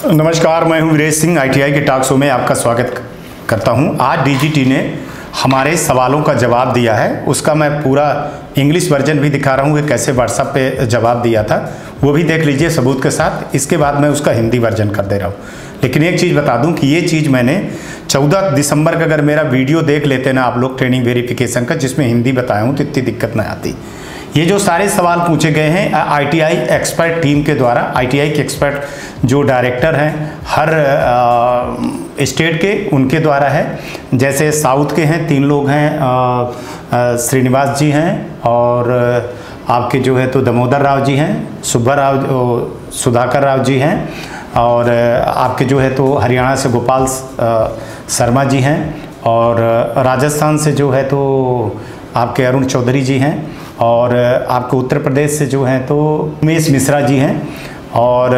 नमस्कार, मैं हूं वीरेश सिंह। आईटीआई के टॉक शो में आपका स्वागत करता हूं। आज डीजीटी ने हमारे सवालों का जवाब दिया है। उसका मैं पूरा इंग्लिश वर्जन भी दिखा रहा हूं कि कैसे व्हाट्सएप पे जवाब दिया था, वो भी देख लीजिए सबूत के साथ। इसके बाद मैं उसका हिंदी वर्जन कर दे रहा हूं। लेकिन एक चीज़ बता दूं कि ये चीज़ मैंने 14 दिसंबर का अगर मेरा वीडियो देख लेते ना आप लोग ट्रेनिंग वेरिफिकेशन का, जिसमें हिंदी बताया हूँ, तो इतनी दिक्कत नहीं आती। ये जो सारे सवाल पूछे गए हैं आईटीआई एक्सपर्ट टीम के द्वारा, आईटीआई के एक्सपर्ट जो डायरेक्टर हैं हर स्टेट के, उनके द्वारा है। जैसे साउथ के हैं 3 लोग हैं, श्रीनिवास जी हैं, और आपके जो है तो दामोदर राव जी हैं, सुधाकर राव जी हैं, और आपके जो है तो हरियाणा से गोपाल शर्मा जी हैं, और राजस्थान से जो है तो आपके अरुण चौधरी जी हैं, और आपके उत्तर प्रदेश से जो हैं तो उमेश मिश्रा जी हैं, और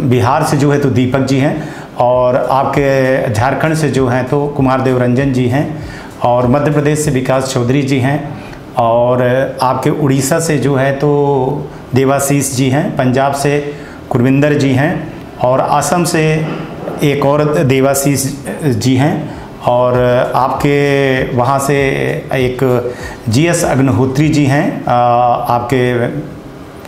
बिहार से जो है तो दीपक जी हैं, और आपके झारखंड से जो हैं तो कुमार देव रंजन जी हैं, और मध्य प्रदेश से विकास चौधरी जी हैं, और आपके उड़ीसा से जो है तो देवाशीष जी हैं, पंजाब से कुरविंदर जी हैं, और असम से एक और देवाशीष जी हैं, और आपके वहाँ से एक जीएस अग्निहोत्री जी हैं आपके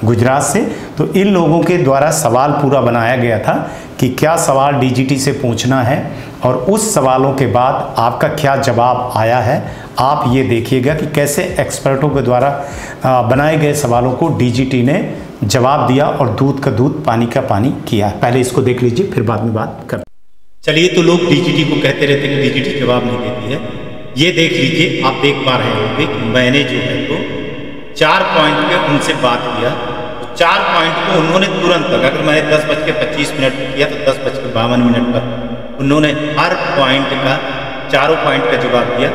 गुजरात से। तो इन लोगों के द्वारा सवाल पूरा बनाया गया था कि क्या सवाल डीजीटी से पूछना है, और उस सवालों के बाद आपका क्या जवाब आया है। आप ये देखिएगा कि कैसे एक्सपर्टों के द्वारा बनाए गए सवालों को डीजीटी ने जवाब दिया और दूध का दूध पानी का पानी किया। पहले इसको देख लीजिए, फिर बाद में बात करते। चलिए, तो लोग डीजीटी को कहते रहते हैं कि डीजीटी जवाब नहीं देती है। ये देख लीजिए, आप देख पा रहे होंगे कि मैंने जो है तो 4 पॉइंट पे उनसे बात किया। तो 4 पॉइंट को उन्होंने तुरंत, अगर मैंने 10:25 पर किया तो 10:52 पर उन्होंने हर पॉइंट का, चारों पॉइंट का जवाब दिया।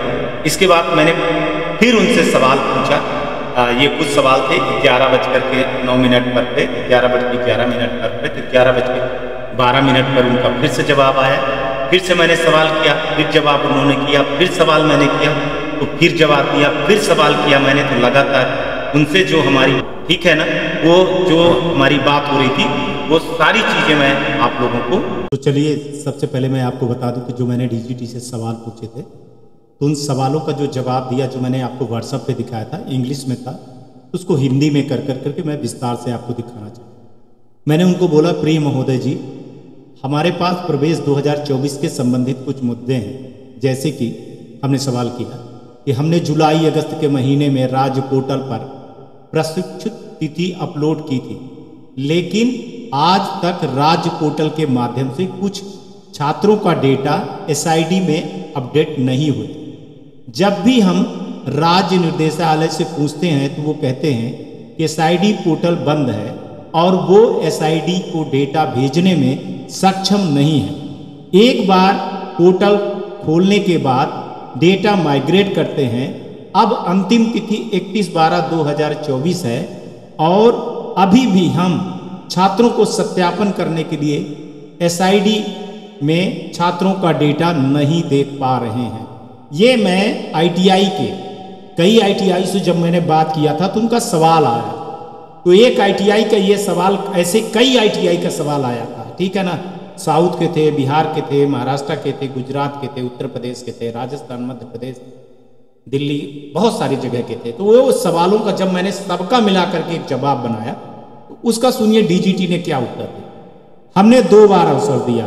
इसके बाद मैंने फिर उनसे सवाल पूछा। ये कुछ सवाल थे 11:09 पर पे, 11:11 पर, तो 11:12 पर उनका फिर से जवाब आया। फिर से मैंने सवाल किया, फिर जवाब उन्होंने किया, फिर सवाल मैंने किया तो फिर जवाब दिया, फिर सवाल किया मैंने। तो लगातार उनसे जो हमारी, ठीक है ना, वो जो हमारी बात हो रही थी, वो सारी चीज़ें मैं आप लोगों को। तो चलिए, सबसे पहले मैं आपको बता दूं कि जो मैंने डीजीटी से सवाल पूछे थे, तो उन सवालों का जो जवाब दिया, जो मैंने आपको व्हाट्सएप पे दिखाया था, इंग्लिश में था, उसको हिंदी में करके मैं विस्तार से आपको दिखाना चाहता। मैंने उनको बोला, प्रिय महोदय जी, हमारे पास प्रवेश 2024 के संबंधित कुछ मुद्दे हैं। जैसे कि हमने सवाल किया कि हमने जुलाई अगस्त के महीने में राज्य पोर्टल पर प्रशिक्षित तिथि अपलोड की थी, लेकिन आज तक राज्य पोर्टल के माध्यम से कुछ छात्रों का डेटा एसआईडी में अपडेट नहीं हुए। जब भी हम राज्य निर्देशालय से पूछते हैं तो वो कहते हैं कि एसआईडी पोर्टल बंद है और वो एसआईडी को डेटा भेजने में सक्षम नहीं है। एक बार पोर्टल खोलने के बाद डेटा माइग्रेट करते हैं। अब अंतिम तिथि 31/12/2024 है और अभी भी हम छात्रों को सत्यापन करने के लिए एसआईडी में छात्रों का डेटा नहीं देख पा रहे हैं। ये मैं आईटीआई के कई आईटीआई से जब मैंने बात किया था तो उनका सवाल आया। तो एक आईटीआई का ये सवाल, ऐसे कई आईटीआई का सवाल आया था, ठीक है ना। साउथ के थे, बिहार के थे, महाराष्ट्र के थे, गुजरात के थे, उत्तर प्रदेश के थे, राजस्थान, मध्य प्रदेश, दिल्ली, बहुत सारी जगह के थे। तो वो सवालों का जब मैंने सबका मिला करके एक जवाब बनाया, तो उसका सुनिए डीजीटी ने क्या उत्तर दिया। हमने 2 बार अवसर दिया।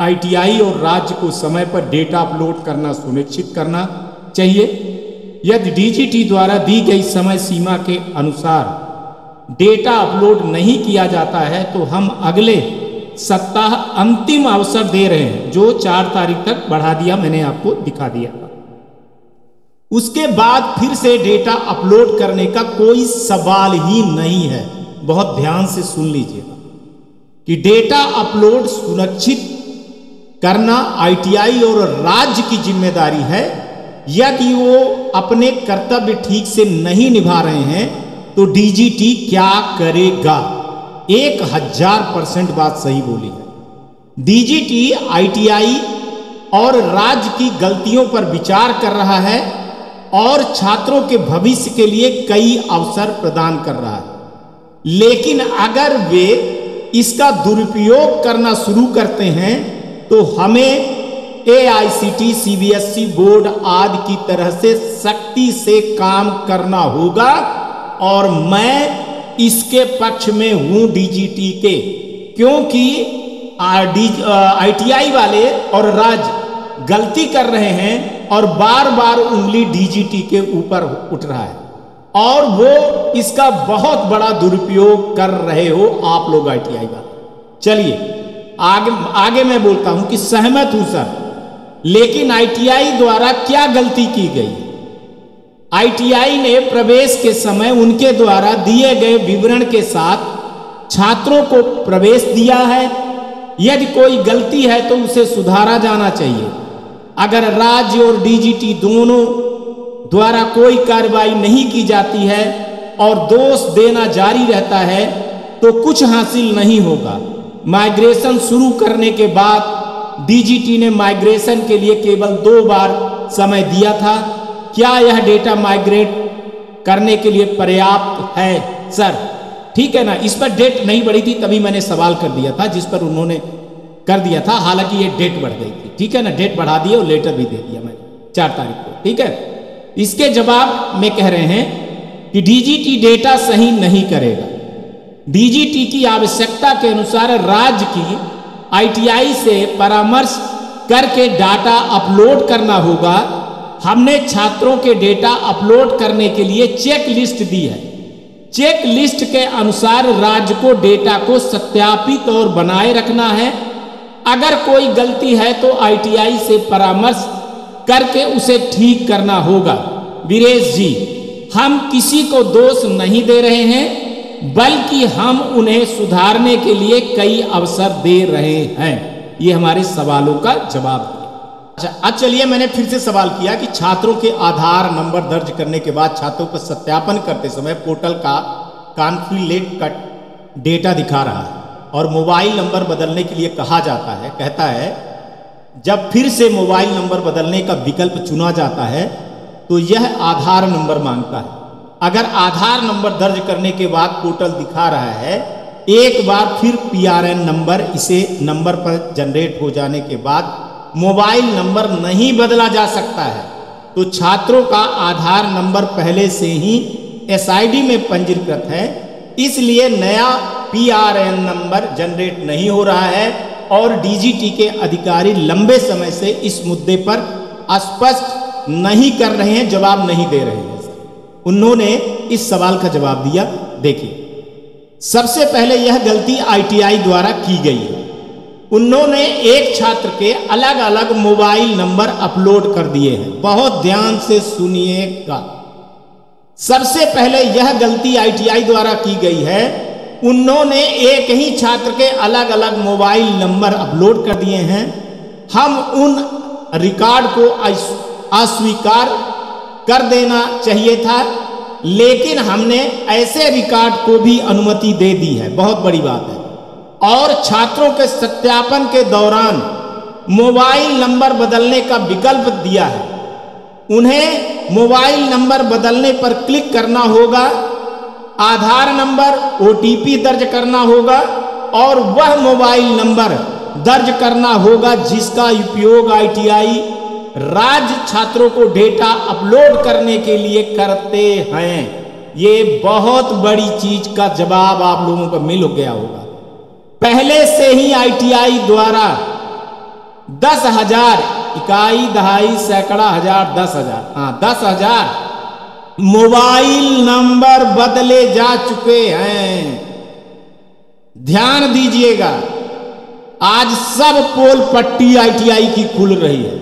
आईटीआई और राज्य को समय पर डेटा अपलोड करना सुनिश्चित करना चाहिए। यदि डीजीटी द्वारा दी गई समय सीमा के अनुसार डेटा अपलोड नहीं किया जाता है तो हम अगले सप्ताह अंतिम अवसर दे रहे हैं, जो 4 तारीख तक बढ़ा दिया, मैंने आपको दिखा दिया। उसके बाद फिर से डेटा अपलोड करने का कोई सवाल ही नहीं है। बहुत ध्यान से सुन लीजिएगा कि डेटा अपलोड सुनिश्चित करना आईटीआई और राज्य की जिम्मेदारी है। यदि वो अपने कर्तव्य ठीक से नहीं निभा रहे हैं तो डीजीटी क्या करेगा। 1000% बात सही बोली है। डीजीटी आईटीआई और राज्य की गलतियों पर विचार कर रहा है और छात्रों के भविष्य के लिए कई अवसर प्रदान कर रहा है। लेकिन अगर वे इसका दुरुपयोग करना शुरू करते हैं तो हमें AICTE CBSE बोर्ड आदि की तरह से सख्ती से काम करना होगा। और मैं इसके पक्ष में हूं DGT के, क्योंकि ITI वाले और राज्य गलती कर रहे हैं और बार बार उंगली DGT के ऊपर उठ रहा है और वो इसका बहुत बड़ा दुरुपयोग कर रहे हो आप लोग ITI वाले। चलिए आगे मैं बोलता हूं कि सहमत हूं सर, लेकिन ITI द्वारा क्या गलती की गई? ITI ने प्रवेश के समय उनके द्वारा दिए गए विवरण के साथ छात्रों को प्रवेश दिया है। यदि कोई गलती है तो उसे सुधारा जाना चाहिए। अगर राज्य और DGT दोनों द्वारा कोई कार्रवाई नहीं की जाती है और दोष देना जारी रहता है तो कुछ हासिल नहीं होगा। माइग्रेशन शुरू करने के बाद DGT ने माइग्रेशन के लिए केवल 2 बार समय दिया था। क्या यह डेटा माइग्रेट करने के लिए पर्याप्त है सर? ठीक है ना, इस पर डेट नहीं बढ़ी थी तभी मैंने सवाल कर दिया था, जिस पर उन्होंने कर दिया था। हालांकि ये डेट बढ़ गई थी, ठीक है ना, डेट बढ़ा दी और लेटर भी दे दिया मैंने 4 तारीख को, ठीक है। इसके जवाब में कह रहे हैं कि DGT डेटा सही नहीं करेगा। DGT की आवश्यकता के अनुसार राज्य की ITI से परामर्श करके डाटा अपलोड करना होगा। हमने छात्रों के डेटा अपलोड करने के लिए चेक लिस्ट दी है। चेक लिस्ट के अनुसार राज्य को डेटा को सत्यापित और बनाए रखना है। अगर कोई गलती है तो ITI से परामर्श करके उसे ठीक करना होगा। वीरेश जी, हम किसी को दोष नहीं दे रहे हैं, बल्कि हम उन्हें सुधारने के लिए कई अवसर दे रहे हैं। ये हमारे सवालों का जवाब दिया। अच्छा, अब चलिए, मैंने फिर से सवाल किया कि छात्रों के आधार नंबर दर्ज करने के बाद छात्रों का सत्यापन करते समय पोर्टल का कॉन्फ्लिक्ट का डेटा दिखा रहा है और मोबाइल नंबर बदलने के लिए कहा जाता है। कहता है जब फिर से मोबाइल नंबर बदलने का विकल्प चुना जाता है तो यह आधार नंबर मांगता है। अगर आधार नंबर दर्ज करने के बाद पोर्टल दिखा रहा है, एक बार फिर PRN नंबर इसे नंबर पर जनरेट हो जाने के बाद मोबाइल नंबर नहीं बदला जा सकता है, तो छात्रों का आधार नंबर पहले से ही SID में पंजीकृत है, इसलिए नया PRN नंबर जनरेट नहीं हो रहा है और DGT के अधिकारी लंबे समय से इस मुद्दे पर स्पष्ट नहीं कर रहे हैं, जवाब नहीं दे रहे हैं। उन्होंने इस सवाल का जवाब दिया। देखिए, सबसे पहले यह गलती ITI द्वारा की गई है। उन्होंने एक छात्र के अलग अलग मोबाइल नंबर अपलोड कर दिए हैं। बहुत ध्यान से सुनिएगा। सबसे पहले यह गलती ITI द्वारा की गई है। उन्होंने एक ही छात्र के अलग अलग मोबाइल नंबर अपलोड कर दिए हैं। हम उन रिकॉर्ड को अस्वीकार कर देना चाहिए था, लेकिन हमने ऐसे रिकॉर्ड को भी अनुमति दे दी है। बहुत बड़ी बात है। और छात्रों के सत्यापन के दौरान मोबाइल नंबर बदलने का विकल्प दिया है। उन्हें मोबाइल नंबर बदलने पर क्लिक करना होगा, आधार नंबर OTP दर्ज करना होगा और वह मोबाइल नंबर दर्ज करना होगा जिसका उपयोग ITI राज्य छात्रों को डेटा अपलोड करने के लिए करते हैं। ये बहुत बड़ी चीज का जवाब आप लोगों को मिल गया होगा। पहले से ही ITI द्वारा 10,000 इकाई दहाई सैकड़ा हजार 10,000 मोबाइल नंबर बदले जा चुके हैं। ध्यान दीजिएगा, आज सब पोल पट्टी ITI की खुल रही है।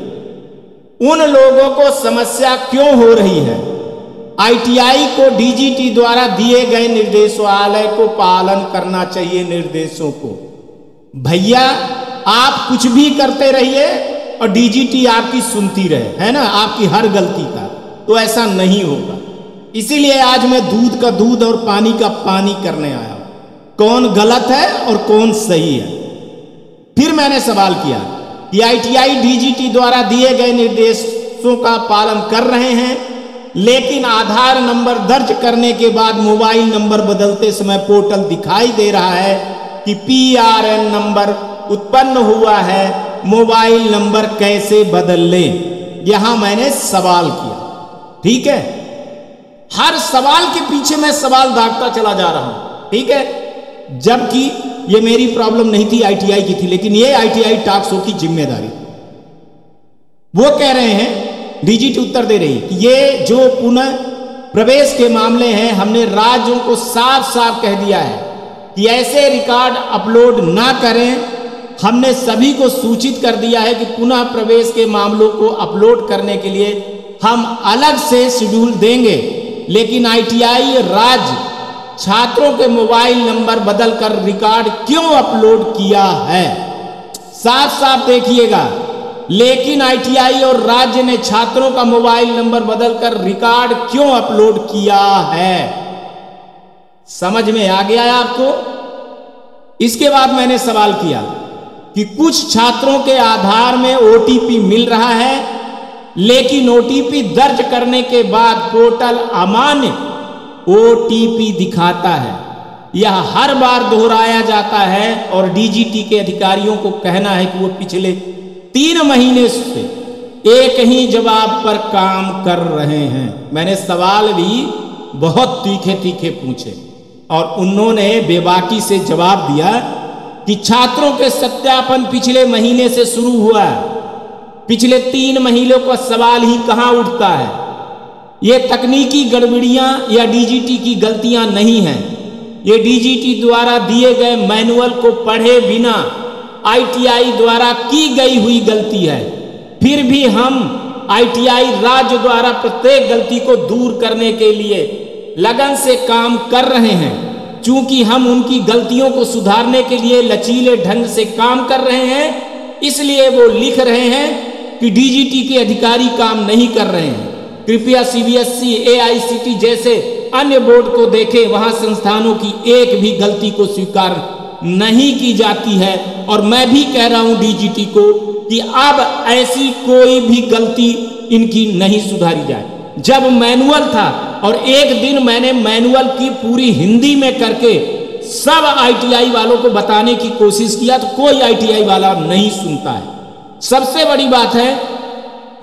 उन लोगों को समस्या क्यों हो रही है? ITI को DGT द्वारा दिए गए निर्देशालय को पालन करना चाहिए। निर्देशों को भैया आप कुछ भी करते रहिए और DGT आपकी सुनती रहे, है ना, आपकी हर गलती का, तो ऐसा नहीं होगा। इसीलिए आज मैं दूध का दूध और पानी का पानी करने आया हूं, कौन गलत है और कौन सही है। फिर मैंने सवाल किया कि ITI DGT द्वारा दिए गए निर्देशों का पालन कर रहे हैं, लेकिन आधार नंबर दर्ज करने के बाद मोबाइल नंबर बदलते समय पोर्टल दिखाई दे रहा है, कि PRN नंबर उत्पन्न हुआ है, मोबाइल नंबर कैसे बदल लें। यहां मैंने सवाल किया, ठीक है। हर सवाल के पीछे मैं सवाल दागता चला जा रहा हूं, ठीक है। जबकि ये मेरी प्रॉब्लम नहीं थी, ITI की थी, लेकिन ये ITI टॉक शो की जिम्मेदारी। वो कह रहे हैं, DGT उत्तर दे रही है कि ये जो पुनः प्रवेश के मामले हैं, हमने राज्यों को साफ साफ कह दिया है कि ऐसे रिकॉर्ड अपलोड ना करें। हमने सभी को सूचित कर दिया है कि पुनः प्रवेश के मामलों को अपलोड करने के लिए हम अलग से शेड्यूल देंगे, लेकिन ITI राज्य छात्रों के मोबाइल नंबर बदलकर रिकॉर्ड क्यों अपलोड किया है। साफ साफ देखिएगा, लेकिन ITI और राज्य ने छात्रों का मोबाइल नंबर बदलकर रिकॉर्ड क्यों अपलोड किया है। समझ में आ गया है आपको। इसके बाद मैंने सवाल किया कि कुछ छात्रों के आधार में OTP मिल रहा है, लेकिन OTP दर्ज करने के बाद पोर्टल अमान्य OTP दिखाता है। यह हर बार दोहराया जाता है और DGT के अधिकारियों को कहना है कि वो पिछले 3 महीने से एक ही जवाब पर काम कर रहे हैं। मैंने सवाल भी बहुत तीखे तीखे पूछे और उन्होंने बेबाकी से जवाब दिया कि छात्रों के सत्यापन पिछले महीने से शुरू हुआ है। पिछले 3 महीनों का सवाल ही कहां उठता है। ये तकनीकी गड़बड़ियां या DGT की गलतियां नहीं हैं, ये DGT द्वारा दिए गए मैनुअल को पढ़े बिना ITI द्वारा की गई हुई गलती है। फिर भी हम ITI राज्य द्वारा प्रत्येक गलती को दूर करने के लिए लगन से काम कर रहे हैं। चूंकि हम उनकी गलतियों को सुधारने के लिए लचीले ढंग से काम कर रहे हैं, इसलिए वो लिख रहे हैं कि DGT के अधिकारी काम नहीं कर रहे हैं। कृपया CBSE, AICT जैसे अन्य बोर्ड को देखें, वहां संस्थानों की एक भी गलती को स्वीकार नहीं की जाती है। और मैं भी कह रहा हूं DGT को कि अब ऐसी कोई भी गलती इनकी नहीं सुधारी जाए। जब मैनुअल था और एक दिन मैंने मैनुअल की पूरी हिंदी में करके सब ITI वालों को बताने की कोशिश किया, तो कोई ITI वाला नहीं सुनता है। सबसे बड़ी बात है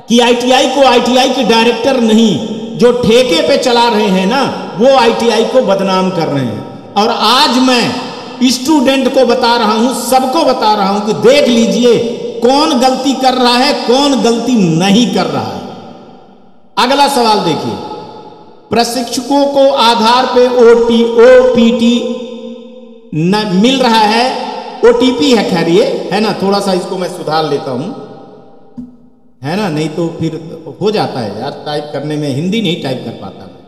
कि ITI को ITI के डायरेक्टर नहीं, जो ठेके पे चला रहे हैं ना, वो ITI को बदनाम कर रहे हैं। और आज मैं स्टूडेंट को बता रहा हूं, सबको बता रहा हूं कि देख लीजिए कौन गलती कर रहा है, कौन गलती नहीं कर रहा है। अगला सवाल देखिए, प्रशिक्षकों को आधार पे OPT मिल रहा है, OTP है। खैर ये है ना, थोड़ा सा इसको मैं सुधार लेता हूं, है ना, नहीं तो फिर हो जाता है यार टाइप करने में। हिंदी नहीं टाइप कर पाता मैं,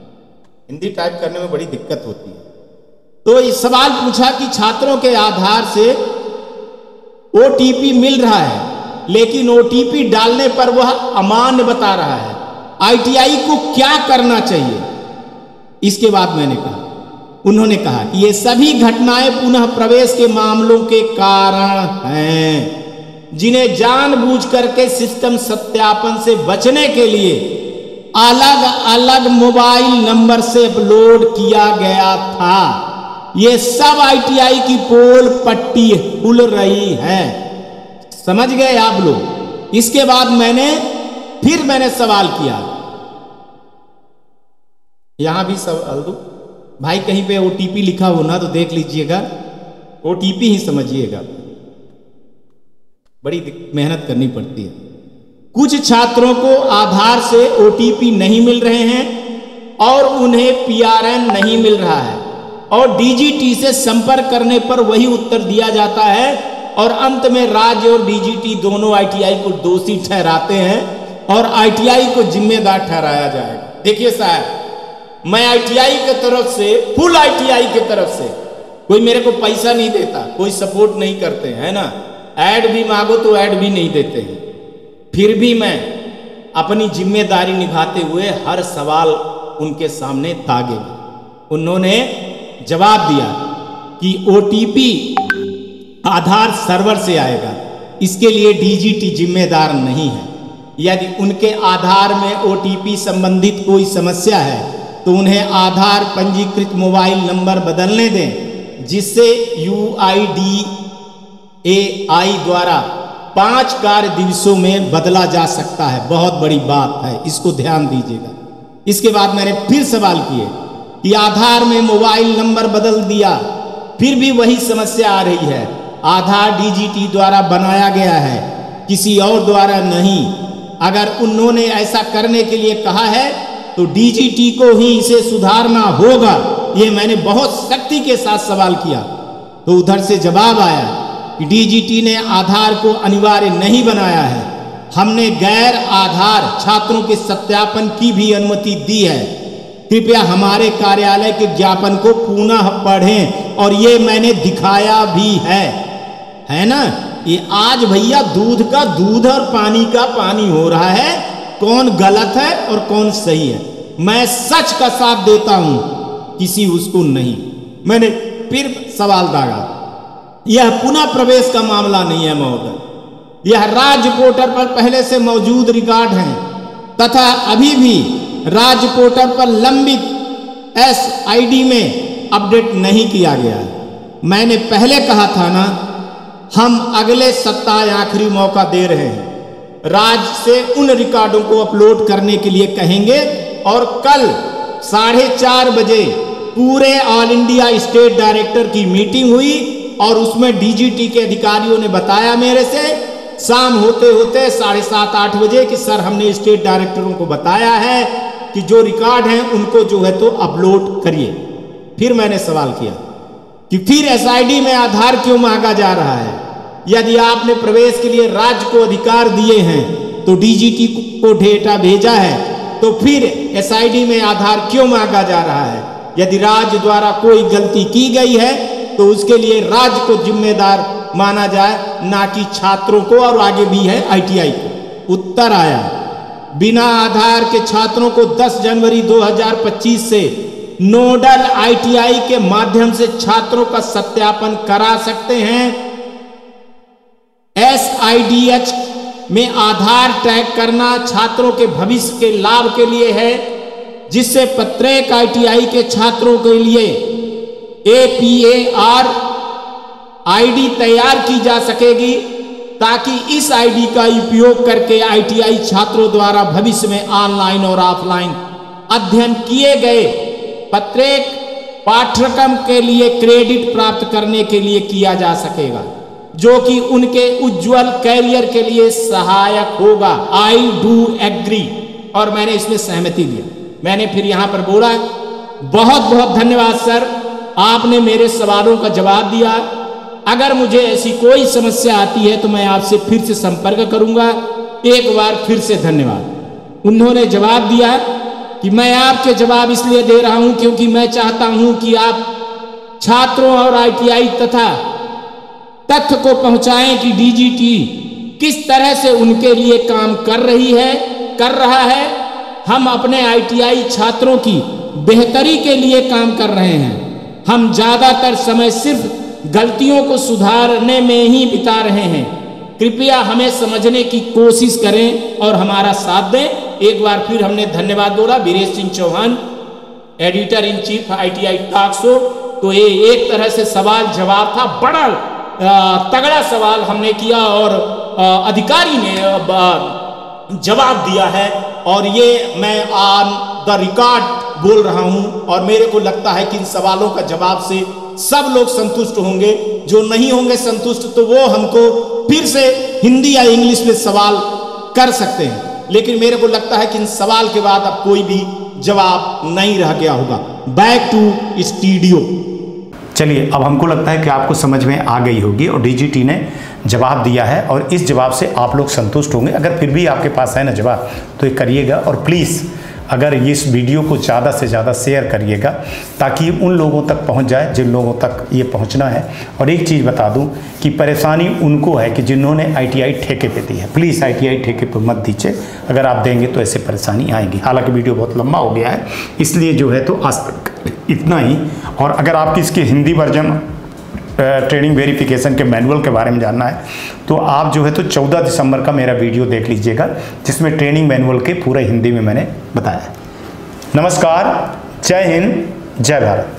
हिंदी टाइप करने में बड़ी दिक्कत होती है। तो इस सवाल पूछा कि छात्रों के आधार से OTP मिल रहा है, लेकिन OTP डालने पर वह अमान्य बता रहा है। ITI को क्या करना चाहिए। इसके बाद उन्होंने कहा कि ये सभी घटनाएं पुनः प्रवेश के मामलों के कारण हैं, जिन्हें जानबूझ करके सिस्टम सत्यापन से बचने के लिए अलग अलग मोबाइल नंबर से अपलोड किया गया था। ये सब ITI की पोल पट्टी खुल रही है। समझ गए आप लोग। इसके बाद मैंने सवाल किया, यहां भी सवाल दो भाई, कहीं पे OTP लिखा हो ना तो देख लीजिएगा, OTP ही समझिएगा, बड़ी मेहनत करनी पड़ती है। कुछ छात्रों को आधार से OTP नहीं मिल रहे हैं और उन्हें PRN नहीं मिल रहा है, और DGT से संपर्क करने पर वही उत्तर दिया जाता है, और अंत में राज्य और DGT दोनों ITI को दोषी ठहराते हैं और ITI को जिम्मेदार ठहराया जाएगा। देखिए साहब, मैं ITI की तरफ से, फुल ITI की तरफ से, कोई मेरे को पैसा नहीं देता, कोई सपोर्ट नहीं करते हैं ना, ऐड भी मांगो तो ऐड भी नहीं देते हैं। फिर भी मैं अपनी जिम्मेदारी निभाते हुए हर सवाल उनके सामने दागे। उन्होंने जवाब दिया कि OTP आधार सर्वर से आएगा, इसके लिए DGT जिम्मेदार नहीं है। यदि उनके आधार में OTP संबंधित कोई समस्या है तो उन्हें आधार पंजीकृत मोबाइल नंबर बदलने दें जिससे UIDAI द्वारा 5 कार्य दिवसों में बदला जा सकता है। बहुत बड़ी बात है, इसको ध्यान दीजिएगा। इसके बाद मैंने फिर सवाल किए कि आधार में मोबाइल नंबर बदल दिया, फिर भी वही समस्या आ रही है। आधार DGT द्वारा बनाया गया है, किसी और द्वारा नहीं। अगर उन्होंने ऐसा करने के लिए कहा है तो DGT को ही इसे सुधारना होगा। ये मैंने बहुत सख्ती के साथ सवाल किया तो उधर से जवाब आया कि DGT ने आधार को अनिवार्य नहीं बनाया है, हमने गैर आधार छात्रों के सत्यापन की भी अनुमति दी है। कृपया हमारे कार्यालय के ज्ञापन को पुनः पढ़ें, और ये मैंने दिखाया भी है ना। ये आज भैया दूध का दूध और पानी का पानी हो रहा है, कौन गलत है और कौन सही है। मैं सच का साथ देता हूं, किसी उसको नहीं। मैंने फिर सवाल दागा, यह पुनः प्रवेश का मामला नहीं है महोदय। यह राज्य पोर्टल पर पहले से मौजूद रिकॉर्ड हैं तथा अभी भी राज्य पोर्टल पर लंबित SID में अपडेट नहीं किया गया है। मैंने पहले कहा था ना, हम अगले सप्ताह आखिरी मौका दे रहे हैं। राज्य से उन रिकॉर्डों को अपलोड करने के लिए कहेंगे, और कल 4:30 बजे पूरे ऑल इंडिया स्टेट डायरेक्टर की मीटिंग हुई और उसमें DGT के अधिकारियों ने बताया मेरे से शाम होते होते 7:30-8 बजे कि सर हमने स्टेट डायरेक्टरों को बताया है कि जो रिकॉर्ड हैं उनको जो है तो अपलोड करिए। फिर मैंने सवाल किया कि फिर SID में आधार क्यों मांगा जा रहा है? यदि आपने प्रवेश के लिए राज्य को अधिकार दिए हैं तो DGT को डेटा भेजा है, तो फिर SID में आधार क्यों मांगा जा रहा है? यदि राज्य द्वारा कोई गलती की गई है तो उसके लिए राज्य को जिम्मेदार माना जाए, ना कि छात्रों को, और आगे भी है ITI को। उत्तर आया, बिना आधार के छात्रों को 10 जनवरी 2025 से नोडल ITI के माध्यम से छात्रों का सत्यापन करा सकते हैं। SIDH में आधार टैग करना छात्रों के भविष्य के लाभ के लिए है, जिससे प्रत्येक ITI के छात्रों के लिए APAR ID तैयार की जा सकेगी, ताकि इस ID का उपयोग करके ITI छात्रों द्वारा भविष्य में ऑनलाइन और ऑफलाइन अध्ययन किए गए प्रत्येक पाठ्यक्रम के लिए क्रेडिट प्राप्त करने के लिए किया जा सकेगा, जो कि उनके उज्जवल कैरियर के लिए सहायक होगा। I do agree, और मैंने इसमें सहमति दिया। मैंने फिर यहाँ पर बोला, बहुत बहुत धन्यवाद सर, आपने मेरे सवालों का जवाब दिया। अगर मुझे ऐसी कोई समस्या आती है तो मैं आपसे फिर से संपर्क करूंगा। एक बार फिर से धन्यवाद। उन्होंने जवाब दिया कि मैं आपके जवाब इसलिए दे रहा हूं क्योंकि मैं चाहता हूं कि आप छात्रों और ITI तथा तथ्य को पहुंचाएं कि DGT किस तरह से उनके लिए काम कर रहा है। हम अपने ITI छात्रों की बेहतरी के लिए काम कर रहे हैं। हम ज्यादातर समय सिर्फ गलतियों को सुधारने में ही बिता रहे हैं। कृपया हमें समझने की कोशिश करें और हमारा साथ दें। एक बार फिर हमने धन्यवाद बोला Viresh Singh Chauhan, editor in chief ITI talk show. तो ये एक तरह से सवाल जवाब था, बड़ा तगड़ा सवाल हमने किया और अधिकारी ने जवाब दिया है, और ये मैं ऑन द रिकॉर्ड बोल रहा हूं। और मेरे को लगता है कि इन सवालों का जवाब से सब लोग संतुष्ट होंगे। जो नहीं होंगे संतुष्ट तो वो हमको फिर से हिंदी या इंग्लिश में सवाल कर सकते हैं, लेकिन मेरे को लगता है कि इन सवाल के बाद अब कोई भी जवाब नहीं रह गया होगा। Back to studio. चलिए, अब हमको लगता है कि आपको समझ में आ गई होगी और DGT ने जवाब दिया है और इस जवाब से आप लोग संतुष्ट होंगे। अगर फिर भी आपके पास है ना जवाब तो ये करिएगा, और प्लीज़ अगर इस वीडियो को ज़्यादा से ज़्यादा शेयर करिएगा ताकि उन लोगों तक पहुंच जाए जिन लोगों तक ये पहुंचना है। और एक चीज़ बता दूं कि परेशानी उनको है कि जिन्होंने ITI ठेके पे दी है। प्लीज़ ITI ठेके पे मत दीजिए, अगर आप देंगे तो ऐसे परेशानी आएगी। हालांकि वीडियो बहुत लंबा हो गया है, इसलिए जो है तो आज तक इतना ही। और अगर आपकी इसके हिंदी वर्जन ट्रेनिंग वेरिफिकेशन के मैनुअल के बारे में जानना है तो आप जो है तो 14 दिसंबर का मेरा वीडियो देख लीजिएगा, जिसमें ट्रेनिंग मैनुअल के पूरा हिंदी में मैंने बताया है। नमस्कार, जय हिंद, जय भारत।